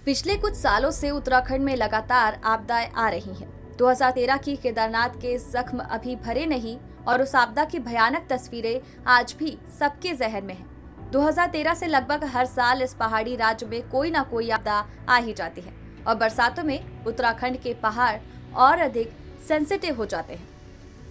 पिछले कुछ सालों से उत्तराखंड में लगातार आपदाएं आ रही हैं। 2013 की केदारनाथ के जख्म अभी भरे नहीं और उस आपदा की भयानक तस्वीरें आज भी सबके जहन में हैं। 2013 से लगभग हर साल इस पहाड़ी राज्य में कोई ना कोई आपदा आ ही जाती है और बरसातों में उत्तराखंड के पहाड़ और अधिक सेंसिटिव हो जाते हैं।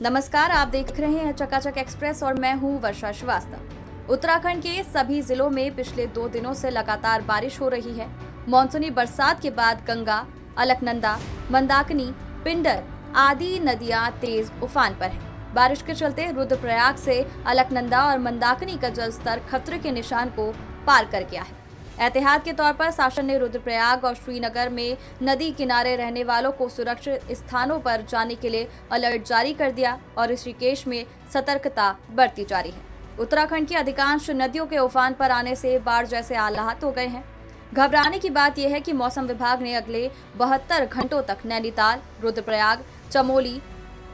नमस्कार, आप देख रहे हैं चकाचक एक्सप्रेस और मैं हूँ वर्षा श्रीवास्तव। उत्तराखंड के सभी जिलों में पिछले 2 दिनों से लगातार बारिश हो रही है। मॉनसूनी बरसात के बाद गंगा, अलकनंदा, मंदाकिनी, पिंडर आदि नदियां तेज उफान पर हैं। बारिश के चलते रुद्रप्रयाग से अलकनंदा और मंदाकिनी का जलस्तर खतरे के निशान को पार कर गया है। एहतियात के तौर पर शासन ने रुद्रप्रयाग और श्रीनगर में नदी किनारे रहने वालों को सुरक्षित स्थानों पर जाने के लिए अलर्ट जारी कर दिया और ऋषिकेश में सतर्कता बरती जा रही है। उत्तराखंड की अधिकांश नदियों के उफान पर आने से बाढ़ जैसे हालात हो गए हैं। घबराने की बात यह है कि मौसम विभाग ने अगले 72 घंटों तक नैनीताल, रुद्रप्रयाग, चमोली,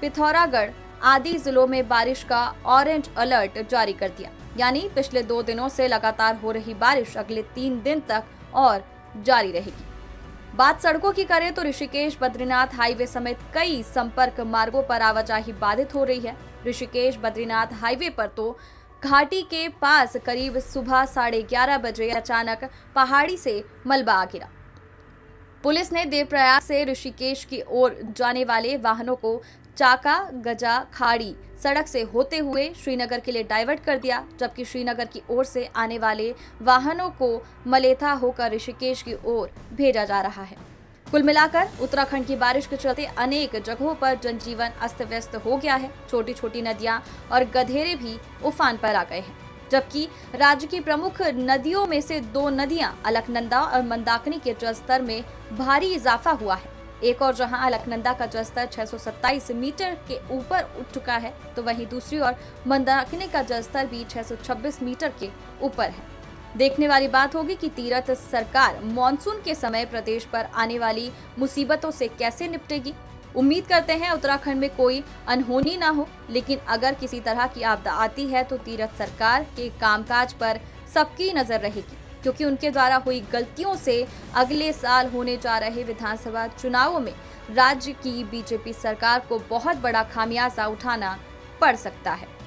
पिथौरागढ़ आदि जिलों में बारिश का ऑरेंज अलर्ट जारी कर दिया। यानी पिछले 2 दिनों से लगातार हो रही बारिश अगले 3 दिन तक और जारी रहेगी। बात सड़कों की करें तो ऋषिकेश बद्रीनाथ हाईवे समेत कई संपर्क मार्गों पर आवाजाही बाधित हो रही है। ऋषिकेश बद्रीनाथ हाईवे पर तो घाटी के पास करीब सुबह 11:30 बजे अचानक पहाड़ी से मलबा आ गिरा। पुलिस ने देवप्रयाग से ऋषिकेश की ओर जाने वाले वाहनों को चाका गजा खाड़ी सड़क से होते हुए श्रीनगर के लिए डाइवर्ट कर दिया, जबकि श्रीनगर की ओर से आने वाले वाहनों को मलेथा होकर ऋषिकेश की ओर भेजा जा रहा है। कुल मिलाकर उत्तराखंड की बारिश के चलते अनेक जगहों पर जनजीवन अस्त व्यस्त हो गया है। छोटी छोटी नदियां और गधेरे भी उफान पर आ गए हैं, जबकि राज्य की प्रमुख नदियों में से 2 नदियां अलकनंदा और मंदाकिनी के जलस्तर में भारी इजाफा हुआ है। एक और जहां अलकनंदा का जलस्तर 627 मीटर के ऊपर उठ चुका है, तो वहीं दूसरी ओर मंदाकिनी का जलस्तर भी 626 मीटर के ऊपर है। देखने वाली बात होगी कि तीरथ सरकार मॉनसून के समय प्रदेश पर आने वाली मुसीबतों से कैसे निपटेगी। उम्मीद करते हैं उत्तराखंड में कोई अनहोनी ना हो, लेकिन अगर किसी तरह की आपदा आती है तो तीरथ सरकार के कामकाज पर सबकी नजर रहेगी, क्योंकि उनके द्वारा हुई गलतियों से अगले साल होने जा रहे विधानसभा चुनावों में राज्य की बीजेपी सरकार को बहुत बड़ा खामियाजा उठाना पड़ सकता है।